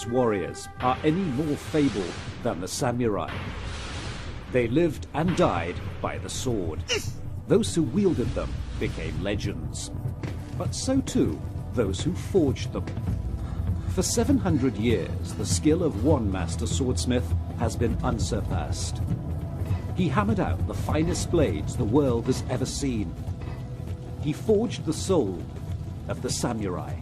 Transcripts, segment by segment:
warriors are any more fabled than the samurai. They lived and died by the sword. Those who wielded them became legends. But so too those who forged them. For 700 years, the skill of one master swordsmith has been unsurpassed. He hammered out the finest blades the world has ever seen. He forged the soul of the samurai.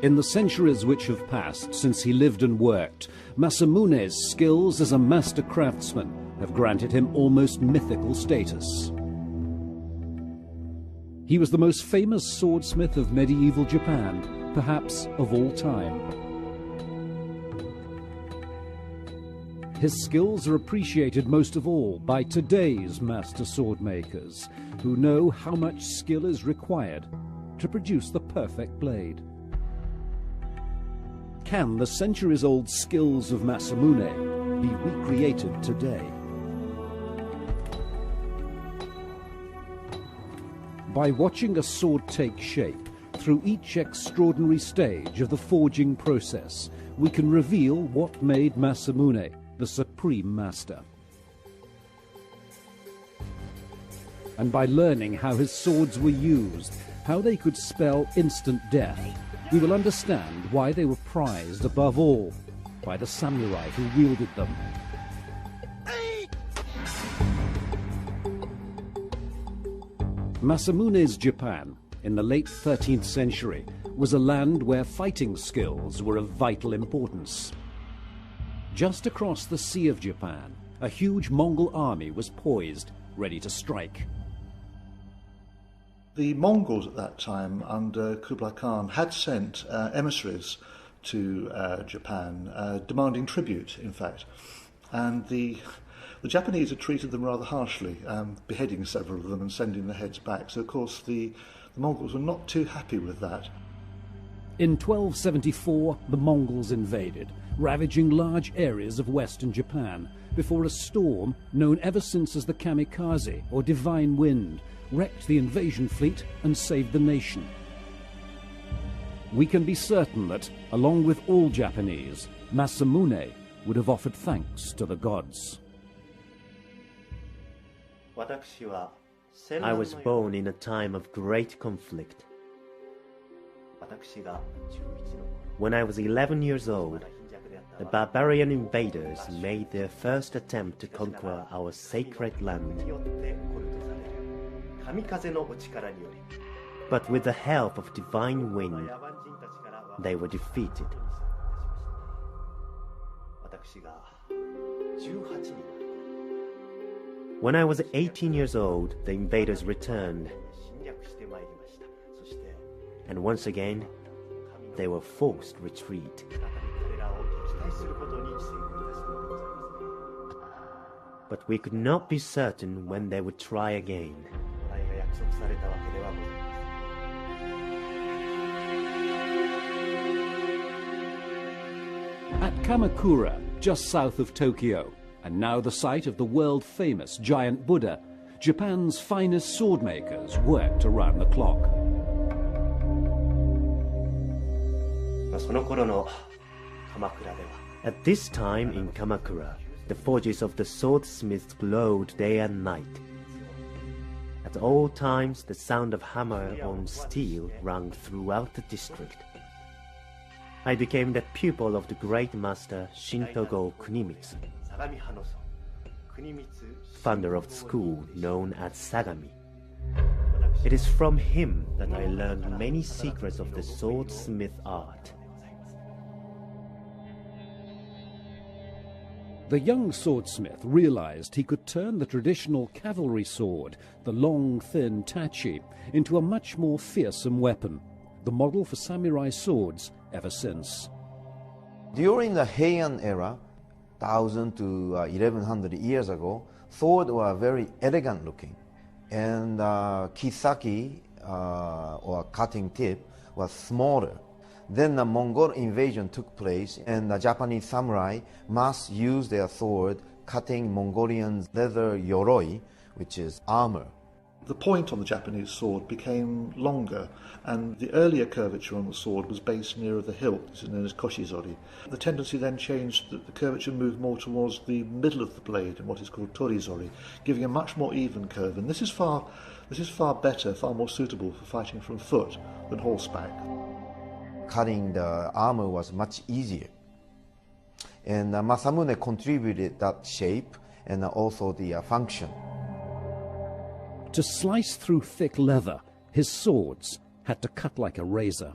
In the centuries which have passed since he lived and worked, Masamune's skills as a master craftsman have granted him almost mythical status. He was the most famous swordsmith of medieval Japan, perhaps of all time. His skills are appreciated most of all by today's master sword makers, who know how much skill is required to produce the perfect blade. Can the centuries-old skills of Masamune be recreated today? By watching a sword take shape through each extraordinary stage of the forging process, we can reveal what made Masamune the supreme master. And by learning how his swords were used, how they could spell instant death, we will understand why they were prized above all by the samurai who wielded them. Masamune's Japan, in the late 13th century, was a land where fighting skills were of vital importance. Just across the Sea of Japan, a huge Mongol army was poised, ready to strike. The Mongols at that time, under Kublai Khan, had sent emissaries to Japan, demanding tribute, in fact. And the Japanese had treated them rather harshly, beheading several of them and sending their heads back. So, of course, the Mongols were not too happy with that. In 1274, the Mongols invaded, ravaging large areas of western Japan, before a storm, known ever since as the kamikaze, or divine wind, wrecked the invasion fleet and saved the nation. We can be certain that, along with all Japanese, Masamune would have offered thanks to the gods. I was born in a time of great conflict. When I was 11 years old, the barbarian invaders made their first attempt to conquer our sacred land. But with the help of divine wind, they were defeated. When I was 18 years old, the invaders returned. And once again, they were forced retreat. But we could not be certain when they would try again. At Kamakura, just south of Tokyo, and now the site of the world-famous giant Buddha, Japan's finest swordmakers worked around the clock. At this time in Kamakura, the forges of the swordsmiths glowed day and night. At all times, the sound of hammer on steel rang throughout the district. I became the pupil of the great master Shintogo Kunimitsu, founder of the school known as Sagami. It is from him that I learned many secrets of the swordsmith art. The young swordsmith realized he could turn the traditional cavalry sword, the long, thin tachi, into a much more fearsome weapon, the model for samurai swords ever since. During the Heian era, 1,000 to 1,100 years ago, swords were very elegant looking, and kisaki, or cutting tip, was smaller. Then the Mongol invasion took place, and the Japanese samurai must use their sword cutting Mongolian leather yoroi, which is armor. The point on the Japanese sword became longer, and the earlier curvature on the sword was based nearer the hilt. This is known as koshizori. The tendency then changed that the curvature moved more towards the middle of the blade in what is called torizori, giving a much more even curve. And this is far better, far more suitable for fighting from foot than horseback. Cutting the armor was much easier. And Masamune contributed that shape and also the function. To slice through thick leather, his swords had to cut like a razor.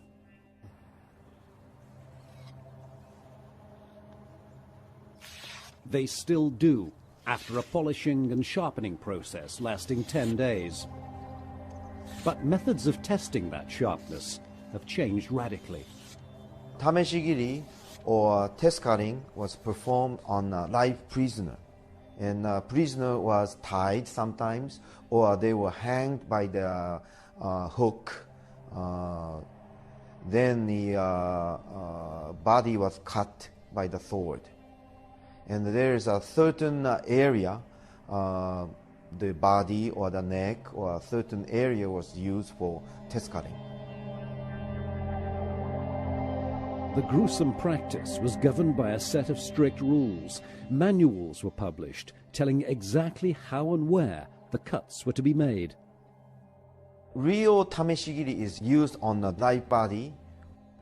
They still do, after a polishing and sharpening process lasting 10 days. But methods of testing that sharpness have changed radically. Tameshigiri, or test cutting, was performed on a live prisoner. And a prisoner was tied sometimes, or they were hanged by the hook. Then the body was cut by the sword. And there is a certain area, the body or the neck or a certain area was used for test cutting. The gruesome practice was governed by a set of strict rules. Manuals were published telling exactly how and where the cuts were to be made. Real tameshigiri is used on the live body.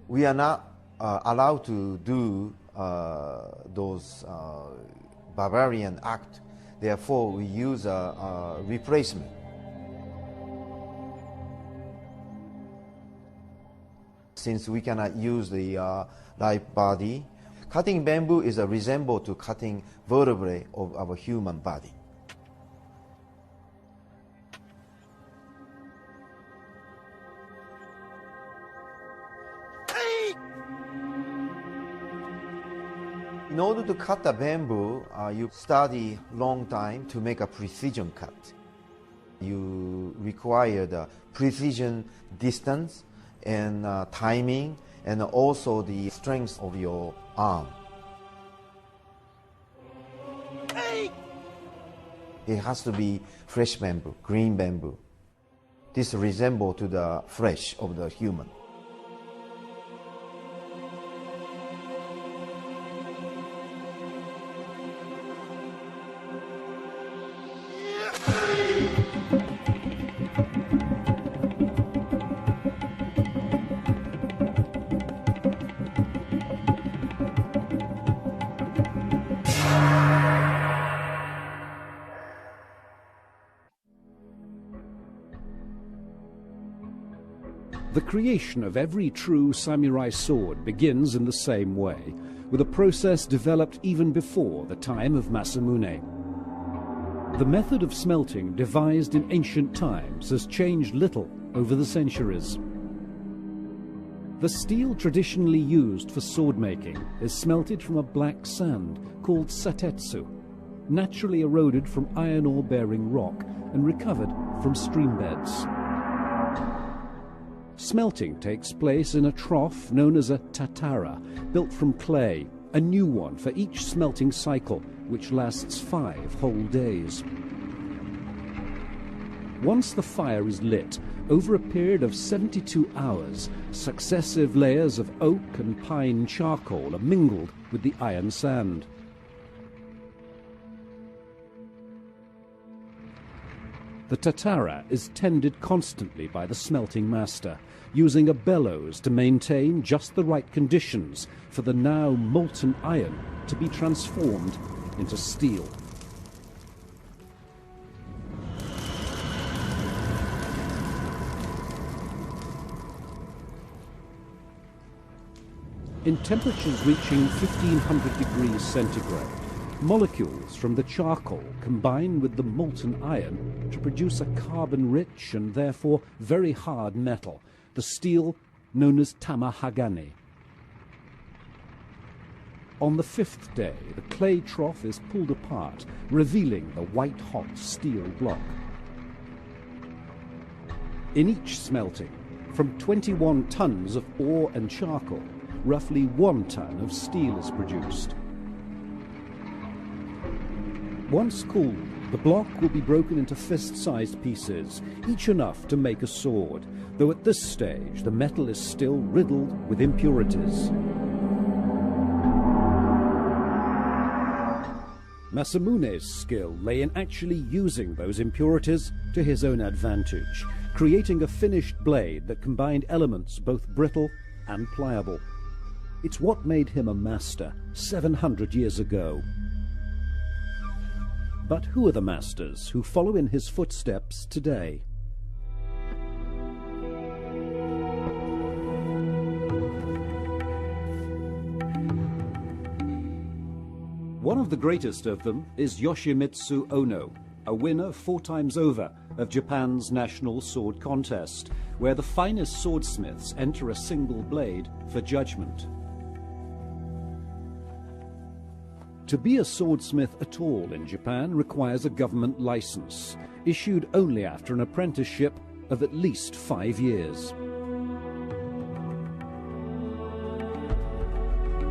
We are not allowed to do those barbarian acts. Therefore, we use a replacement. Since we cannot use the live body, cutting bamboo is a resemble to cutting vertebrae of our human body. In order to cut the bamboo, you study long time to make a precision cut. You require the precision distance and timing, and also the strength of your arm. It has to be fresh bamboo, green bamboo. This resembles to the flesh of the human. The creation of every true samurai sword begins in the same way, with a process developed even before the time of Masamune. The method of smelting devised in ancient times has changed little over the centuries. The steel traditionally used for sword making is smelted from a black sand called satetsu, naturally eroded from iron ore-bearing rock and recovered from stream beds. Smelting takes place in a trough known as a tatara, built from clay, a new one for each smelting cycle, which lasts 5 whole days. Once the fire is lit, over a period of 72 hours, successive layers of oak and pine charcoal are mingled with the iron sand. The tatara is tended constantly by the smelting master, using a bellows to maintain just the right conditions for the now molten iron to be transformed into steel. In temperatures reaching 1500 degrees centigrade, Molecules from the charcoal combine with the molten iron to produce a carbon-rich and therefore very hard metal, the steel known as tamahagane. On the fifth day, the clay trough is pulled apart, revealing the white-hot steel block. In each smelting, from 21 tons of ore and charcoal, roughly 1 ton of steel is produced. Once cooled, the block will be broken into fist-sized pieces, each enough to make a sword, though at this stage the metal is still riddled with impurities. Masamune's skill lay in actually using those impurities to his own advantage, creating a finished blade that combined elements both brittle and pliable. It's what made him a master 700 years ago. But who are the masters who follow in his footsteps today? One of the greatest of them is Yoshimitsu Ono, a winner 4 times over of Japan's national sword contest, where the finest swordsmiths enter a single blade for judgment. To be a swordsmith at all in Japan requires a government license, issued only after an apprenticeship of at least 5 years.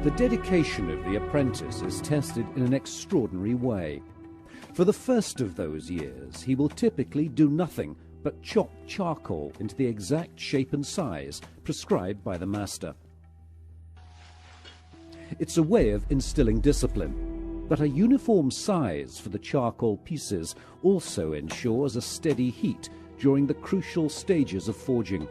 The dedication of the apprentice is tested in an extraordinary way. For the first of those years, he will typically do nothing but chop charcoal into the exact shape and size prescribed by the master. It's a way of instilling discipline, but a uniform size for the charcoal pieces also ensures a steady heat during the crucial stages of forging.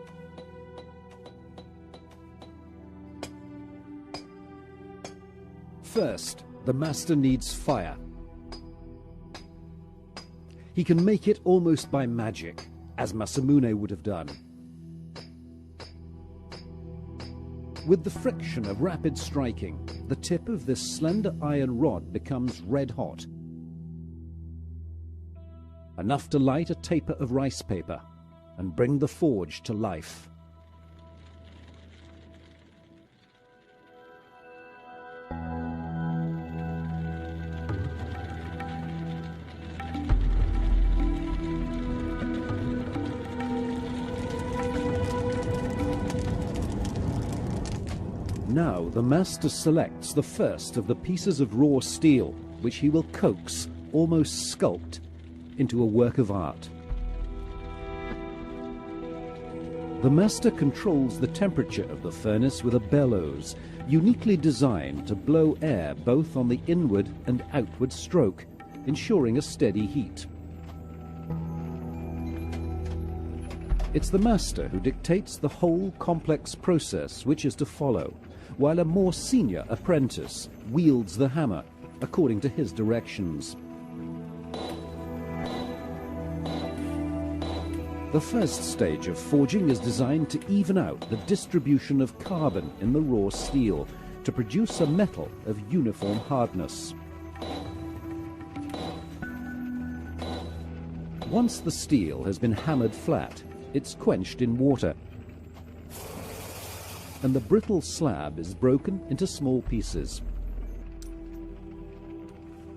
First, the master needs fire. He can make it almost by magic, as Masamune would have done. With the friction of rapid striking, the tip of this slender iron rod becomes red hot, enough to light a taper of rice paper and bring the forge to life. Now the master selects the first of the pieces of raw steel, which he will coax, almost sculpt, into a work of art. The master controls the temperature of the furnace with a bellows, uniquely designed to blow air both on the inward and outward stroke, ensuring a steady heat. It's the master who dictates the whole complex process which is to follow, while a more senior apprentice wields the hammer according to his directions. The first stage of forging is designed to even out the distribution of carbon in the raw steel to produce a metal of uniform hardness. Once the steel has been hammered flat, it's quenched in water, and the brittle slab is broken into small pieces.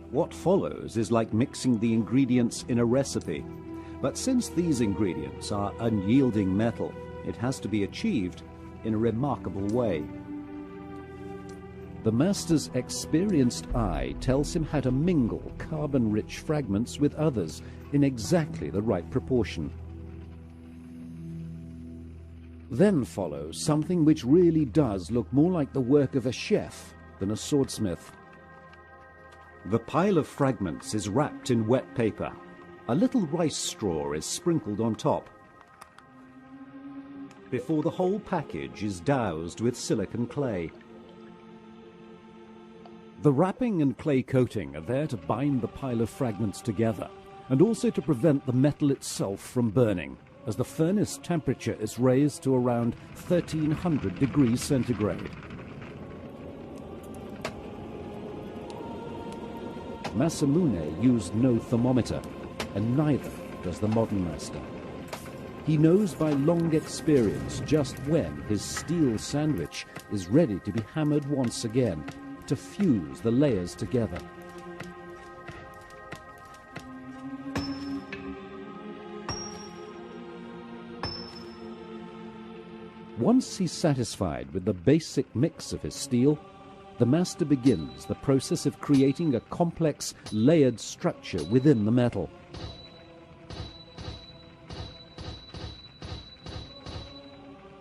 What follows is like mixing the ingredients in a recipe, but since these ingredients are unyielding metal, it has to be achieved in a remarkable way. The master's experienced eye tells him how to mingle carbon-rich fragments with others in exactly the right proportion. Then follows something which really does look more like the work of a chef than a swordsmith. The pile of fragments is wrapped in wet paper. A little rice straw is sprinkled on top, before the whole package is doused with silicon clay. The wrapping and clay coating are there to bind the pile of fragments together, and also to prevent the metal itself from burning, as the furnace temperature is raised to around 1300 degrees centigrade. Masamune used no thermometer, and neither does the modern master. He knows by long experience just when his steel sandwich is ready to be hammered once again to fuse the layers together. Once he's satisfied with the basic mix of his steel, the master begins the process of creating a complex layered structure within the metal.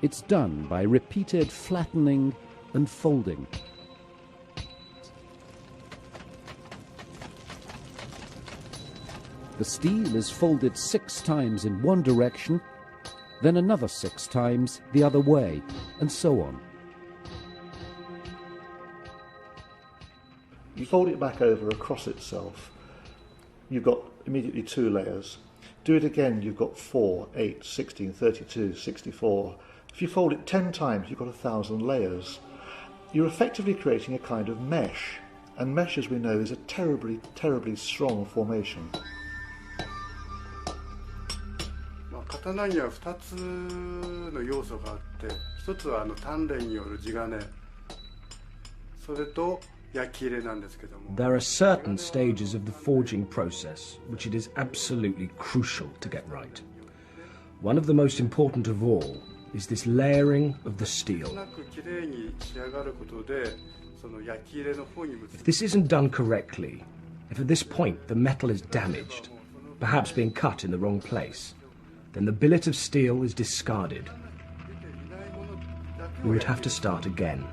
It's done by repeated flattening and folding. The steel is folded 6 times in one direction, then another 6 times the other way, and so on. You fold it back over across itself, you've got immediately 2 layers. Do it again, you've got 4, 8, 16, 32, 64. If you fold it 10 times, you've got 1,000 layers. You're effectively creating a kind of mesh, and mesh, as we know, is a terribly, terribly strong formation. 刀には2つの要素があって、1つは鍛錬による地金、それと焼き入れなんですけども。 There are certain stages of the forging process which it is absolutely crucial to get right. One of the most important of all is this layering of the steel. If this isn't done correctly, if at this point the metal is damaged, perhaps being cut in the wrong place, then the billet of steel is discarded. We would have to start again.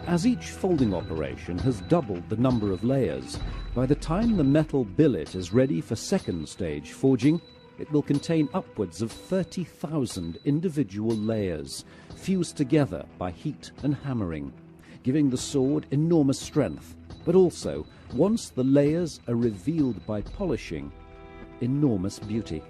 As each folding operation has doubled the number of layers, by the time the metal billet is ready for second stage forging, it will contain upwards of 30,000 individual layers, fused together by heat and hammering, giving the sword enormous strength, but also, once the layers are revealed by polishing, enormous beauty.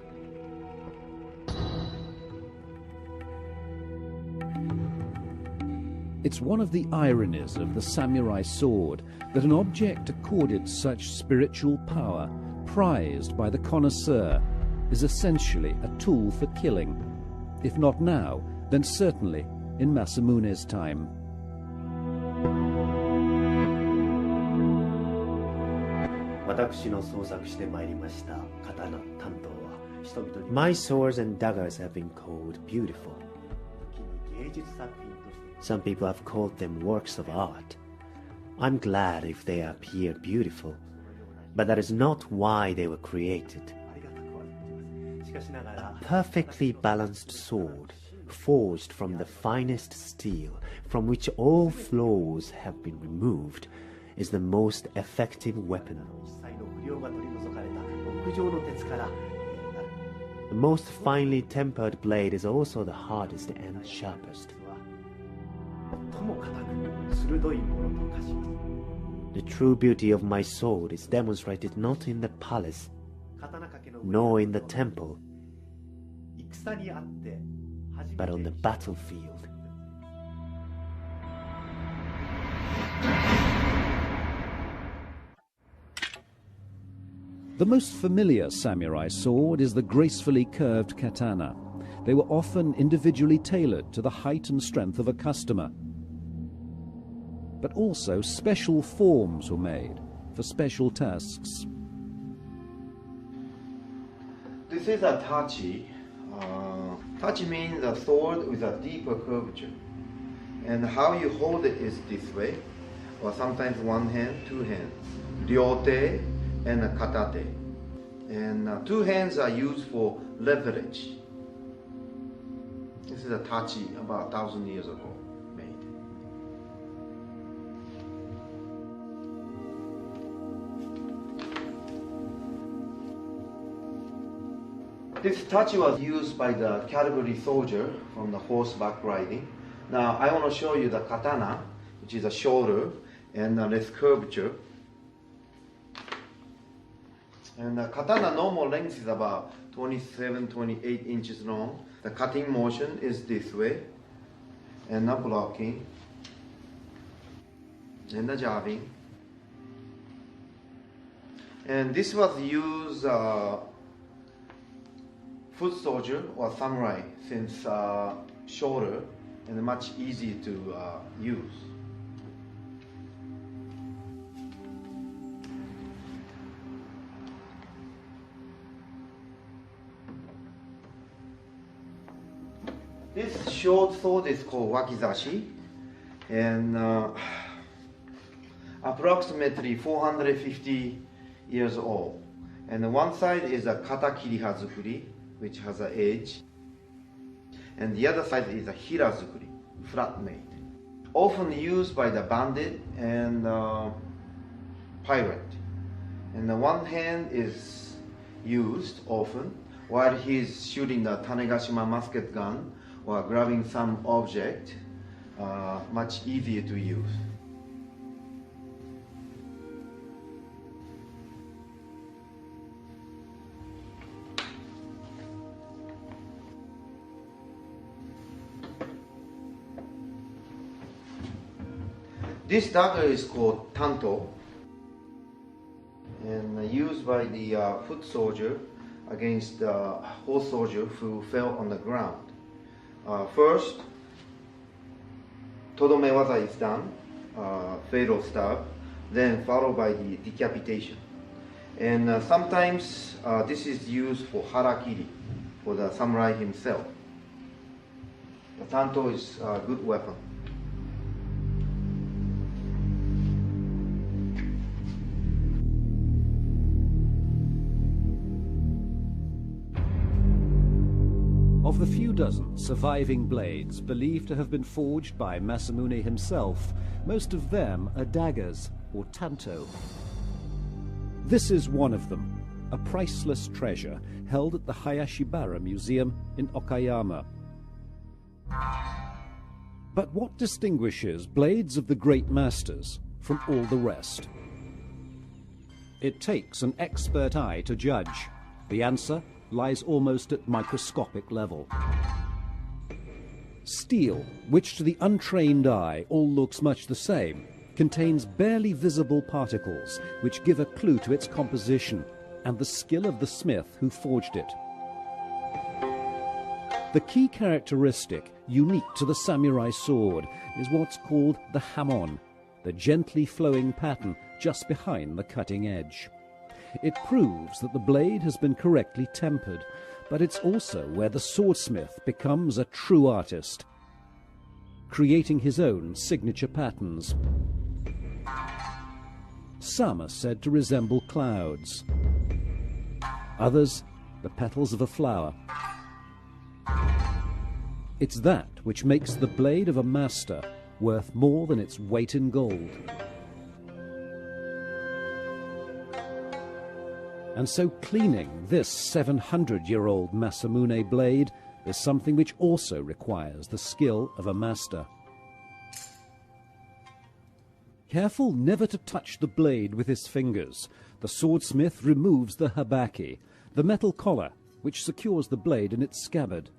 It's one of the ironies of the samurai sword that an object accorded such spiritual power, prized by the connoisseur, is essentially a tool for killing. If not now, then certainly in Masamune's time. My swords and daggers have been called beautiful. Some people have called them works of art. I'm glad if they appear beautiful, but that is not why they were created. A perfectly balanced sword, forged from the finest steel, from which all flaws have been removed, is the most effective weapon. The most finely tempered blade is also the hardest and sharpest. The true beauty of my sword is demonstrated not in the palace, nor in the temple, but on the battlefield. The most familiar samurai sword is the gracefully curved katana. They were often individually tailored to the height and strength of a customer. But also special forms were made for special tasks. This is a tachi. Tachi means a sword with a deeper curvature. And how you hold it is this way, or sometimes one hand, 2 hands. Ryote and katate. And 2 hands are used for leverage. This is a tachi about 1,000 years ago made. This tachi was used by the cavalry soldier from the horseback riding. Now I want to show you the katana, which is a shorter and less curvature. And the katana normal length is about 27, 28 inches long. The cutting motion is this way, and not blocking. and the jabbing. And this was used foot soldier or samurai, since shorter and much easier to use. This short sword is called wakizashi, and approximately 450 years old. And one side is a katakiri hazukuri, which has an edge, and the other side is a hirazukuri, flat made. Often used by the bandit and pirate. And the one hand is used often while he's shooting the Tanegashima musket gun or grabbing some object, much easier to use. This dagger is called tanto, and used by the foot soldier against the horse soldier who fell on the ground. First, todome waza is done, fatal stab, then followed by the decapitation. And sometimes this is used for harakiri, for the samurai himself. The tanto is a good weapon. Of the few dozen surviving blades believed to have been forged by Masamune himself, most of them are daggers, or tanto. This is one of them, a priceless treasure held at the Hayashibara Museum in Okayama. But what distinguishes blades of the great masters from all the rest? It takes an expert eye to judge. The answer lies almost at microscopic level. Steel, which to the untrained eye all looks much the same, contains barely visible particles which give a clue to its composition and the skill of the smith who forged it. The key characteristic unique to the samurai sword is what's called the hamon, the gently flowing pattern just behind the cutting edge. It proves that the blade has been correctly tempered, but it's also where the swordsmith becomes a true artist, creating his own signature patterns. Some are said to resemble clouds, others the petals of a flower. It's that which makes the blade of a master worth more than its weight in gold. And so cleaning this 700-year-old Masamune blade is something which also requires the skill of a master. Careful never to touch the blade with his fingers, the swordsmith removes the habaki, the metal collar which secures the blade in its scabbard.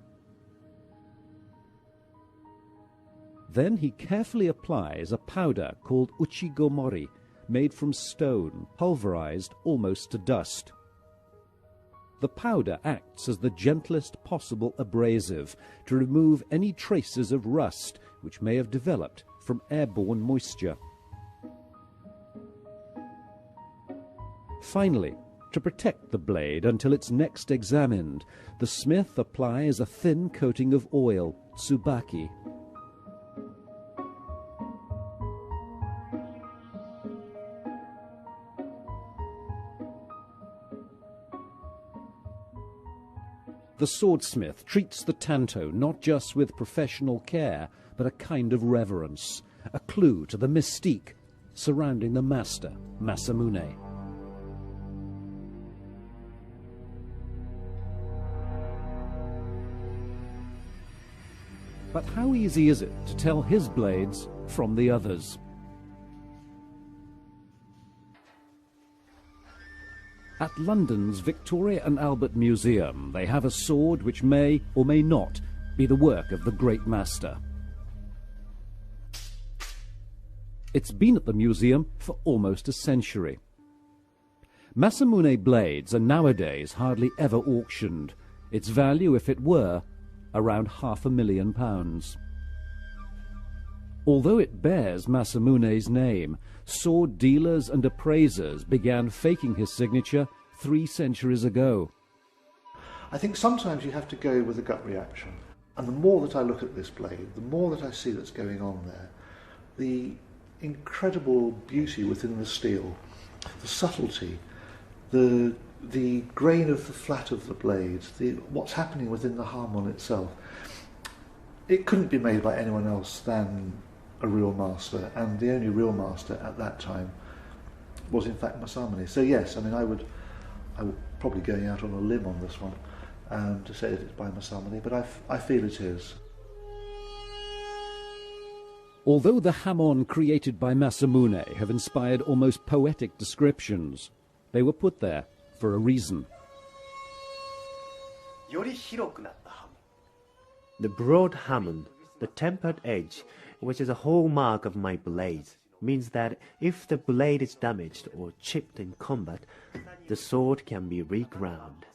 Then he carefully applies a powder called uchigomori, made from stone, pulverized almost to dust. The powder acts as the gentlest possible abrasive to remove any traces of rust which may have developed from airborne moisture. Finally, to protect the blade until it's next examined, the smith applies a thin coating of oil, tsubaki. The swordsmith treats the tanto not just with professional care, but a kind of reverence, a clue to the mystique surrounding the master, Masamune. But how easy is it to tell his blades from the others? At London's Victoria and Albert Museum, they have a sword which may or may not be the work of the great master. It's been at the museum for almost a century. Masamune blades are nowadays hardly ever auctioned. Its value, if it were, around £500,000. Although it bears Masamune's name, sword dealers and appraisers began faking his signature 3 centuries ago. I think sometimes you have to go with a gut reaction. And the more that I look at this blade, the more that I see that's going on there, the incredible beauty within the steel, the subtlety, the grain of the flat of the blade, what's happening within the hamon itself. It couldn't be made by anyone else than a real master, and the only real master at that time was in fact Masamune. So yes, I mean I would probably going out on a limb on this one to say that it's by Masamune, but I feel it is. Although the hamon created by Masamune have inspired almost poetic descriptions, they were put there for a reason. The broad hamon, the tempered edge, which is a hallmark of my blades, means that if the blade is damaged or chipped in combat, the sword can be reground.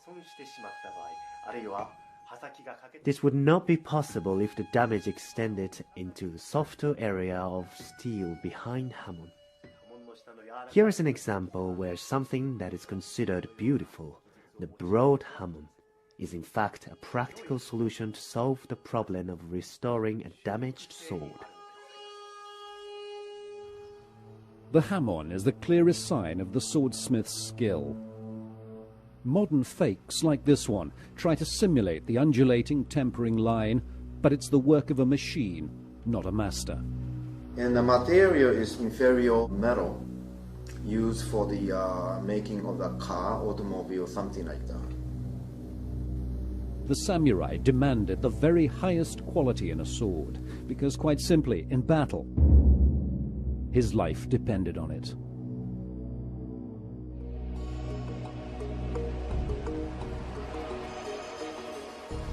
This would not be possible if the damage extended into the softer area of steel behind hamon. Here is an example where something that is considered beautiful, the broad hamon, is in fact a practical solution to solve the problem of restoring a damaged sword. The hamon is the clearest sign of the swordsmith's skill. Modern fakes like this one try to simulate the undulating tempering line, but it's the work of a machine, not a master. And the material is inferior metal, used for the making of the car, automobile, something like that. The samurai demanded the very highest quality in a sword, because quite simply, in battle, his life depended on it.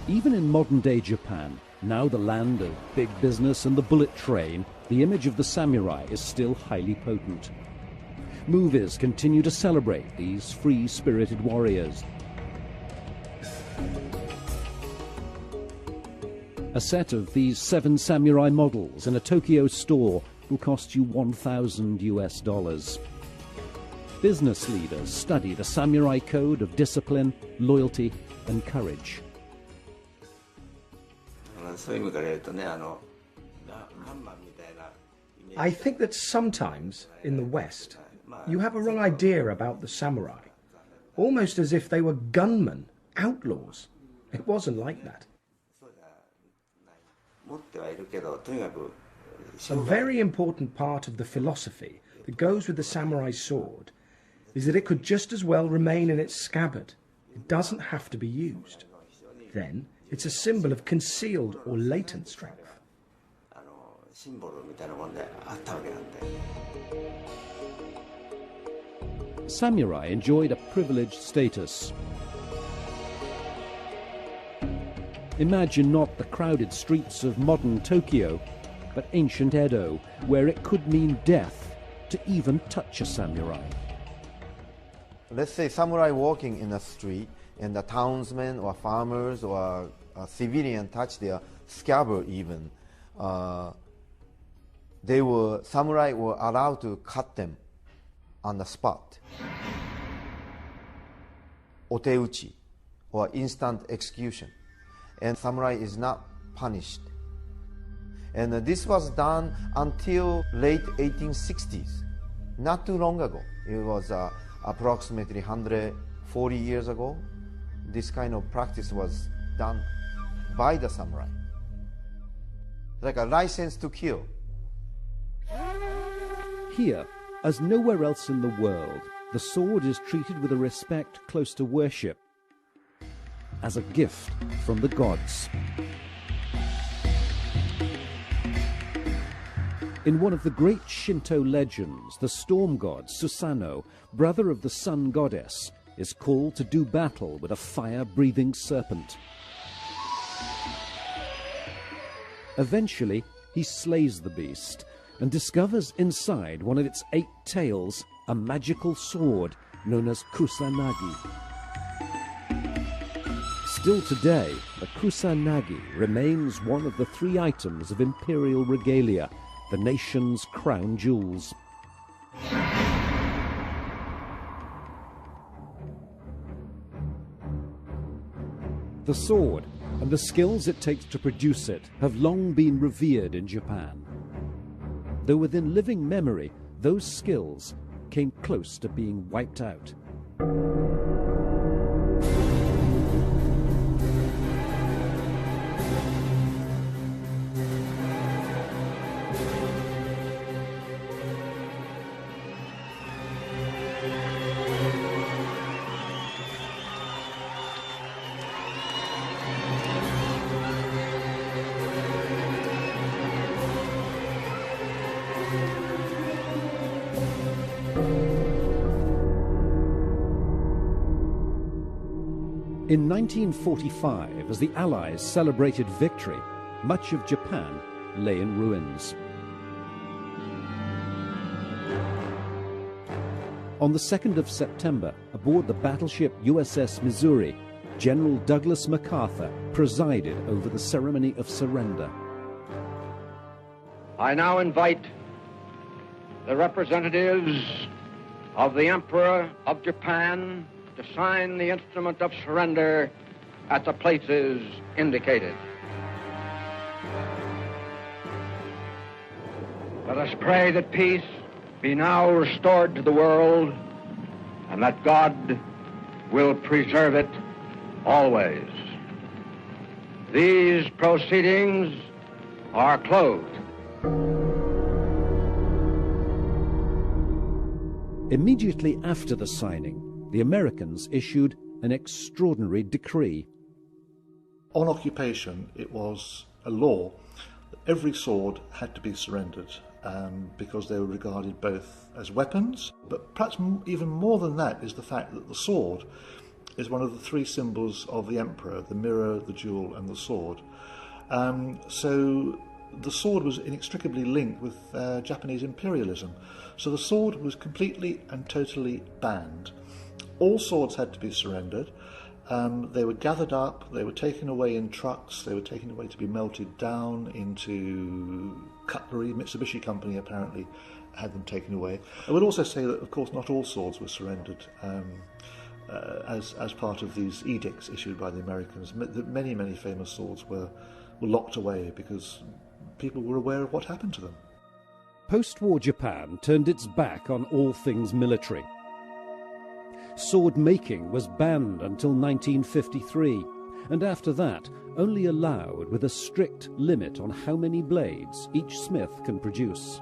Even in modern-day Japan, now the land of big business and the bullet train, the image of the samurai is still highly potent. Movies continue to celebrate these free-spirited warriors. A set of these 7 samurai models in a Tokyo store will cost you $1,000. Business leaders study the samurai code of discipline, loyalty, and courage. I think that sometimes, in the West, you have a wrong idea about the samurai, almost as if they were gunmen, outlaws. It wasn't like that. A very important part of the philosophy that goes with the samurai sword is that it could just as well remain in its scabbard. It doesn't have to be used. Then, it's a symbol of concealed or latent strength. Samurai enjoyed a privileged status. Imagine not the crowded streets of modern Tokyo, but ancient Edo, where it could mean death to even touch a samurai. Let's say samurai walking in the street, and the townsmen or farmers or a civilian touch their scabbard even. Samurai were allowed to cut them on the spot. Oteuchi, or instant execution. And samurai is not punished. And this was done until late 1860s, not too long ago. It was approximately 140 years ago. This kind of practice was done by the samurai, like a license to kill. Here, as nowhere else in the world, the sword is treated with a respect close to worship, as a gift from the gods. In one of the great Shinto legends, the storm god Susanoo, brother of the sun goddess, is called to do battle with a fire-breathing serpent. Eventually, he slays the beast, and discovers inside one of its 8 tails a magical sword known as kusanagi. Still today, the kusanagi remains one of the 3 items of imperial regalia, the nation's crown jewels. The sword and the skills it takes to produce it have long been revered in Japan. Though within living memory, those skills came close to being wiped out. In 1945, as the Allies celebrated victory, much of Japan lay in ruins. On the 2nd of September, aboard the battleship USS Missouri, General Douglas MacArthur presided over the ceremony of surrender. I now invite the representatives of the Emperor of Japan to sign the instrument of surrender at the places indicated. Let us pray that peace be now restored to the world and that God will preserve it always. These proceedings are closed. Immediately after the signing, the Americans issued an extraordinary decree. On occupation, it was a law that every sword had to be surrendered because they were regarded both as weapons, but perhaps even more than that is the fact that the sword is one of the 3 symbols of the emperor: the mirror, the jewel and the sword. So the sword was inextricably linked with Japanese imperialism. So the sword was completely and totally banned. All swords had to be surrendered. They were gathered up, they were taken away in trucks, they were taken away to be melted down into cutlery. Mitsubishi Company apparently had them taken away. I would also say that, of course, not all swords were surrendered as part of these edicts issued by the Americans. Many, many famous swords were locked away because people were aware of what happened to them. Post-war Japan turned its back on all things military. Sword making was banned until 1953, and after that only allowed with a strict limit on how many blades each smith can produce.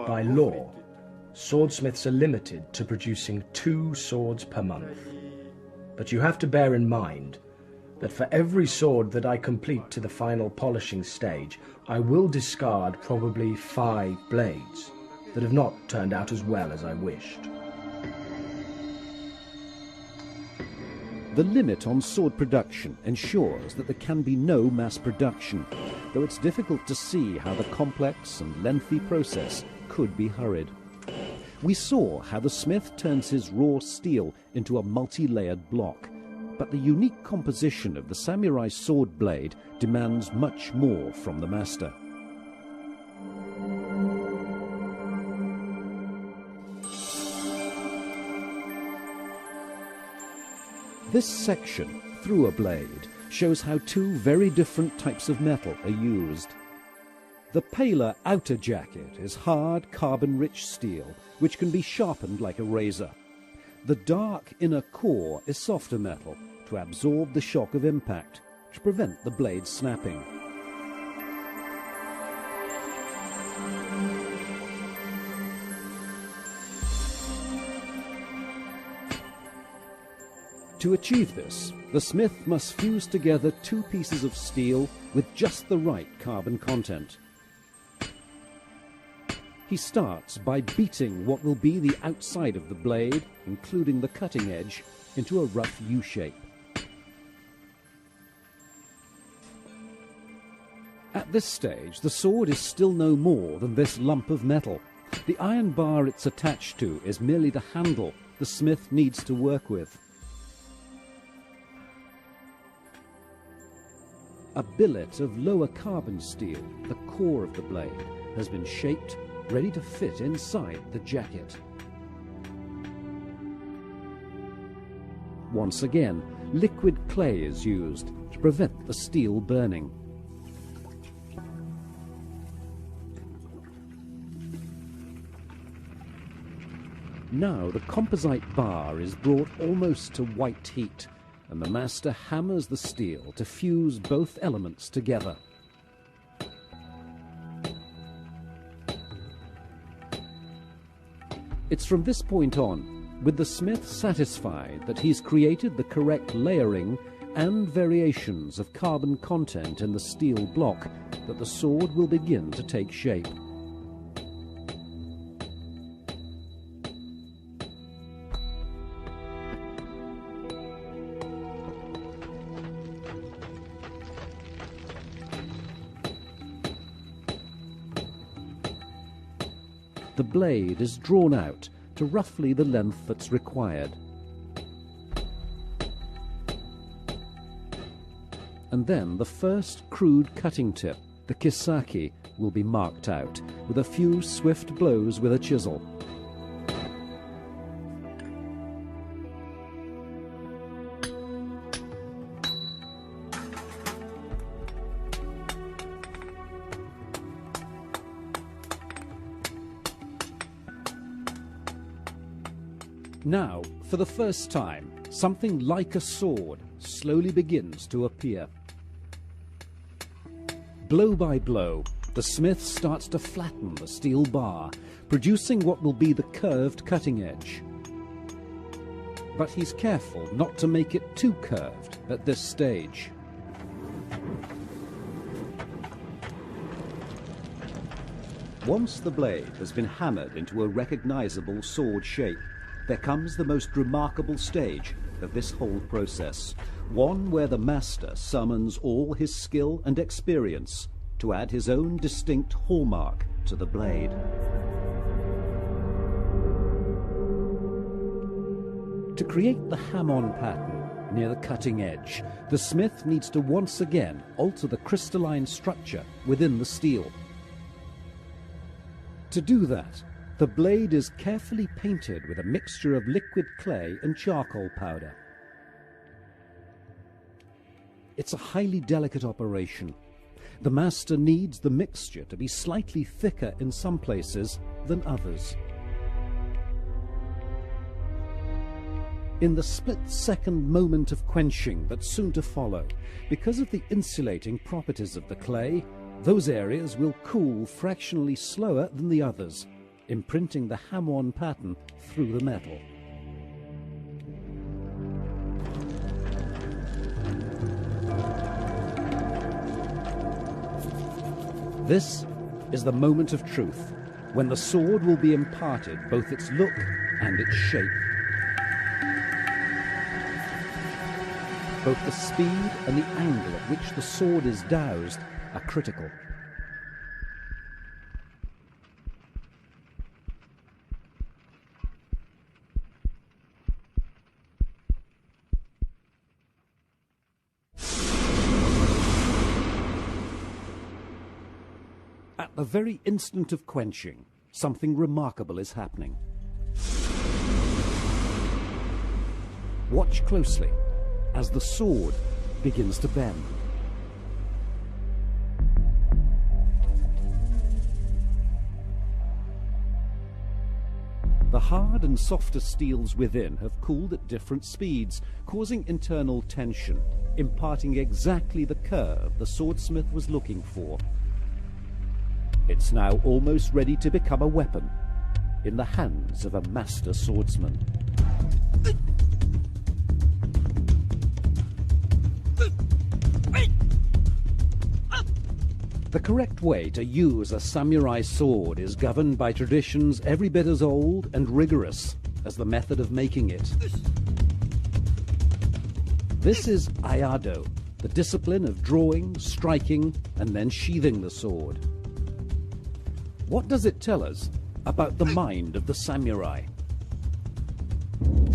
By law, swordsmiths are limited to producing 2 swords per month. But you have to bear in mind that for every sword that I complete to the final polishing stage, I will discard probably 5 blades that have not turned out as well as I wished. The limit on sword production ensures that there can be no mass production, though it's difficult to see how the complex and lengthy process could be hurried. We saw how the smith turns his raw steel into a multi-layered block, but the unique composition of the samurai sword blade demands much more from the master. This section, through a blade, shows how 2 very different types of metal are used. The paler outer jacket is hard, carbon-rich steel, which can be sharpened like a razor. The dark inner core is softer metal to absorb the shock of impact, to prevent the blade snapping. To achieve this, the smith must fuse together 2 pieces of steel with just the right carbon content. He starts by beating what will be the outside of the blade, including the cutting edge, into a rough U-shape. At this stage, the sword is still no more than this lump of metal. The iron bar it's attached to is merely the handle the smith needs to work with. A billet of lower carbon steel, the core of the blade, has been shaped, ready to fit inside the jacket. Once again, liquid clay is used to prevent the steel burning. Now the composite bar is brought almost to white heat, and the master hammers the steel to fuse both elements together. It's from this point on, with the smith satisfied that he's created the correct layering and variations of carbon content in the steel block, that the sword will begin to take shape. The blade is drawn out to roughly the length that's required. And then the first crude cutting tip, the kisaki, will be marked out with a few swift blows with a chisel. Now, for the first time, something like a sword slowly begins to appear. Blow by blow, the smith starts to flatten the steel bar, producing what will be the curved cutting edge. But he's careful not to make it too curved at this stage. Once the blade has been hammered into a recognizable sword shape, there comes the most remarkable stage of this whole process, one where the master summons all his skill and experience to add his own distinct hallmark to the blade. To create the ham-on pattern near the cutting edge, the smith needs to once again alter the crystalline structure within the steel. To do that, the blade is carefully painted with a mixture of liquid clay and charcoal powder. It's a highly delicate operation. The master needs the mixture to be slightly thicker in some places than others. In the split-second moment of quenching that's soon to follow, because of the insulating properties of the clay, those areas will cool fractionally slower than the others, imprinting the ham-on pattern through the metal. This is the moment of truth, when the sword will be imparted both its look and its shape. Both the speed and the angle at which the sword is doused are critical. At the very instant of quenching, something remarkable is happening. Watch closely as the sword begins to bend. The hard and softer steels within have cooled at different speeds, causing internal tension, imparting exactly the curve the swordsmith was looking for. It's now almost ready to become a weapon in the hands of a master swordsman. The correct way to use a samurai sword is governed by traditions every bit as old and rigorous as the method of making it. This is ayado, the discipline of drawing, striking, and then sheathing the sword. What does it tell us about the mind of the samurai?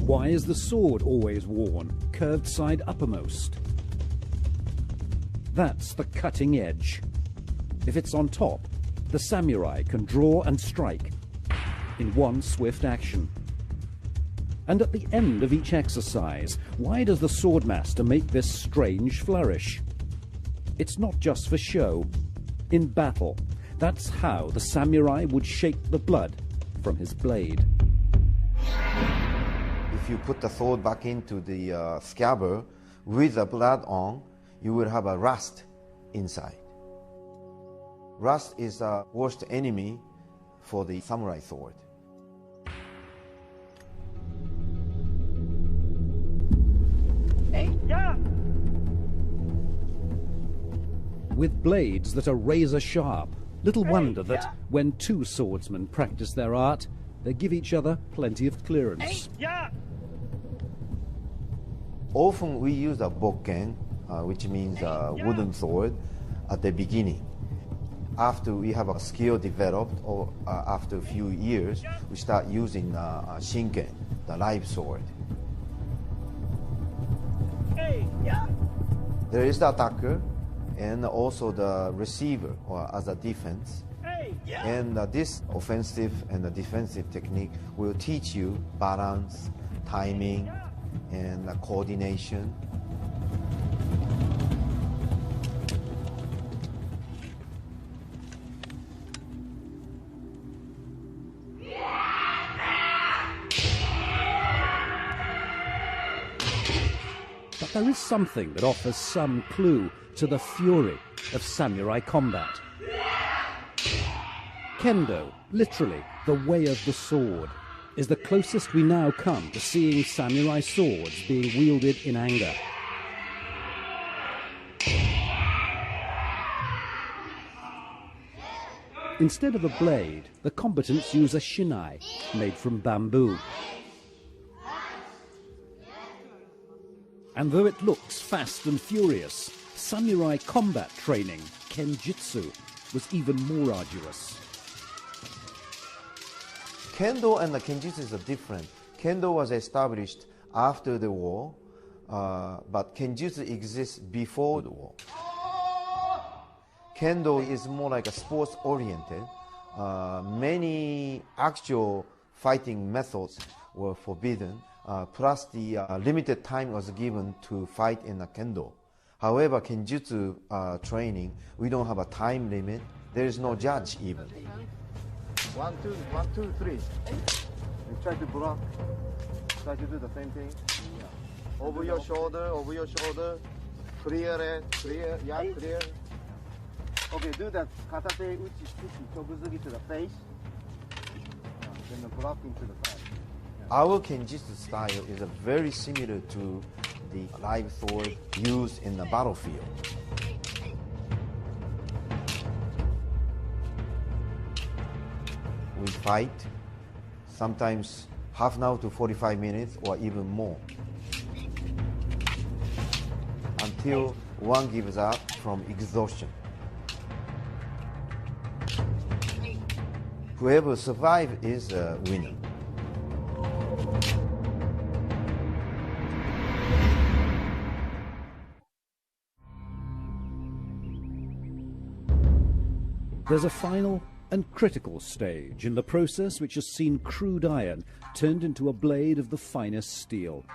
Why is the sword always worn curved side uppermost? That's the cutting edge. If it's on top, the samurai can draw and strike in one swift action. And at the end of each exercise, why does the swordmaster make this strange flourish? It's not just for show. In battle, that's how the samurai would shake the blood from his blade. If you put the sword back into the scabbard with the blood on, you will have a rust inside. Rust is the worst enemy for the samurai sword. With blades that are razor sharp, little wonder that when two swordsmen practice their art, they give each other plenty of clearance. Often we use a bokken, which means a wooden sword, at the beginning. After we have a skill developed, or after a few years, we start using shinken, the live sword. There is the attacker and also the receiver, or as a defense. And this offensive and the defensive technique will teach you balance, timing, and coordination. But there is something that offers some clue to the fury of samurai combat. Kendo, literally the way of the sword, is the closest we now come to seeing samurai swords being wielded in anger. Instead of a blade, the combatants use a shinai, made from bamboo. And though it looks fast and furious, samurai combat training, kenjutsu, was even more arduous. Kendo and the kenjutsu are different. Kendo was established after the war, but kenjutsu exists before the war. Kendo is more like a sports-oriented. Many actual fighting methods were forbidden, plus the limited time was given to fight in a kendo. However, kenjutsu training, we don't have a time limit. There is no judge even. 1, 2, 3. You try to block. Try to do the same thing. Over your shoulder, clear it, clear, yeah, clear. Okay, do that katate uchi tsuki chobuzugi to the face. Then the blocking to the side. Our kenjutsu style is very similar to the live sword used in the battlefield. We fight, sometimes half an hour to 45 minutes or even more, until one gives up from exhaustion. Whoever survives is a winner. There's a final and critical stage in the process which has seen crude iron turned into a blade of the finest steel.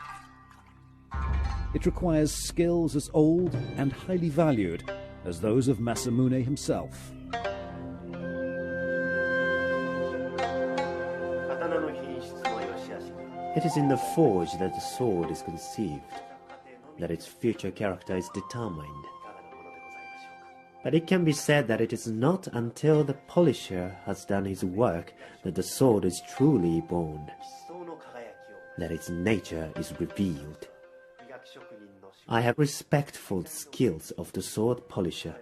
It requires skills as old and highly valued as those of Masamune himself. It is in the forge that the sword is conceived, that its future character is determined. But it can be said that it is not until the polisher has done his work that the sword is truly born, that its nature is revealed. I have respect for the skills of the sword polisher.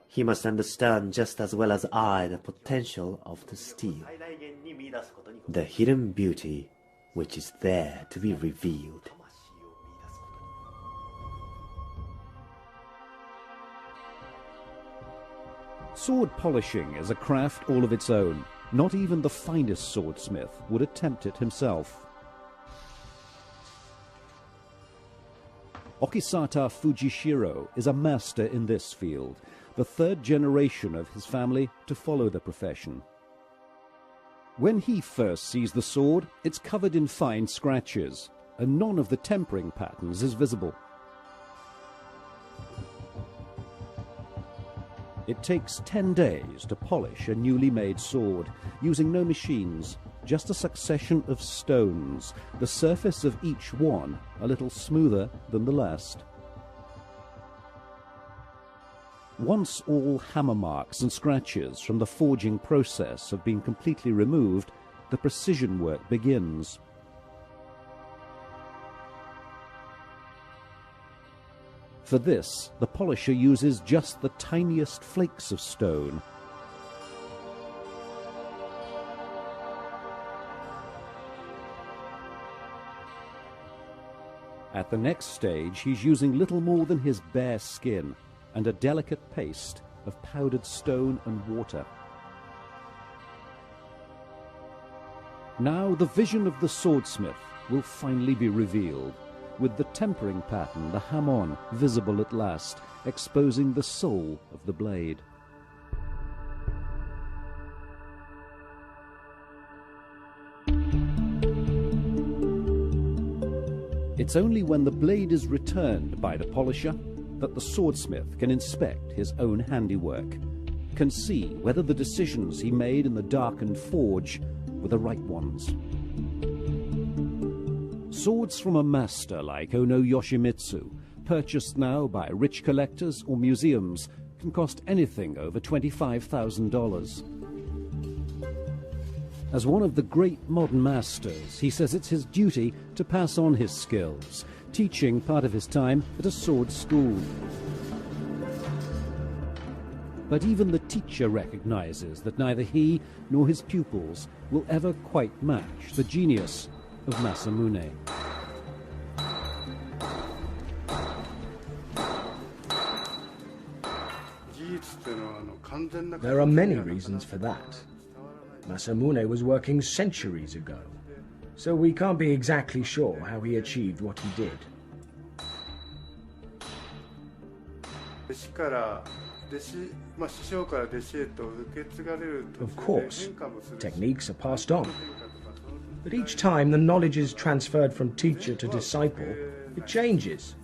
He must understand just as well as I the potential of the steel, the hidden beauty which is there to be revealed. Sword polishing is a craft all of its own. Not even the finest swordsmith would attempt it himself. Okisata Fujishiro is a master in this field, the third generation of his family to follow the profession. When he first sees the sword, it's covered in fine scratches, and none of the tempering patterns is visible. It takes 10 days to polish a newly made sword, using no machines, just a succession of stones, the surface of each one a little smoother than the last. Once all hammer marks and scratches from the forging process have been completely removed, the precision work begins. For this, the polisher uses just the tiniest flakes of stone. At the next stage, he's using little more than his bare skin and a delicate paste of powdered stone and water. Now the vision of the swordsmith will finally be revealed, with the tempering pattern, the hamon, visible at last, exposing the soul of the blade. It's only when the blade is returned by the polisher that the swordsmith can inspect his own handiwork, can see whether the decisions he made in the darkened forge were the right ones. Swords from a master like Ono Yoshimitsu, purchased now by rich collectors or museums, can cost anything over $25,000. As one of the great modern masters, he says it's his duty to pass on his skills, teaching part of his time at a sword school. But even the teacher recognizes that neither he nor his pupils will ever quite match the genius of Masamune. There are many reasons for that. Masamune was working centuries ago, so we can't be exactly sure how he achieved what he did. Of course, techniques are passed on, but each time the knowledge is transferred from teacher to disciple, it changes,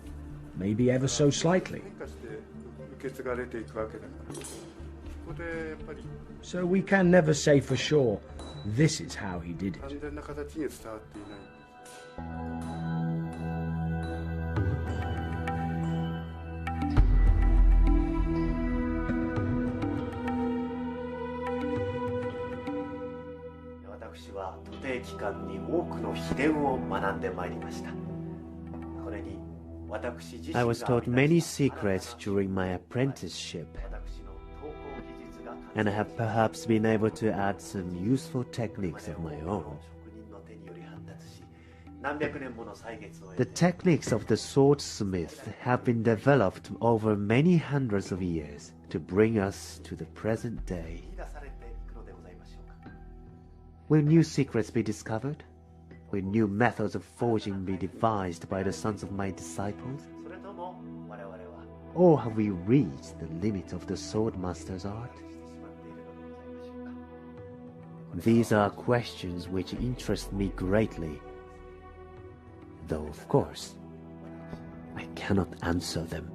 maybe ever so slightly. So we can never say for sure, this is how he did it. I was taught many secrets during my apprenticeship, and I have perhaps been able to add some useful techniques of my own. The techniques of the swordsmith have been developed over many hundreds of years to bring us to the present day. Will new secrets be discovered? Will new methods of forging be devised by the sons of my disciples? Or have we reached the limit of the swordmaster's art? These are questions which interest me greatly, though of course I cannot answer them.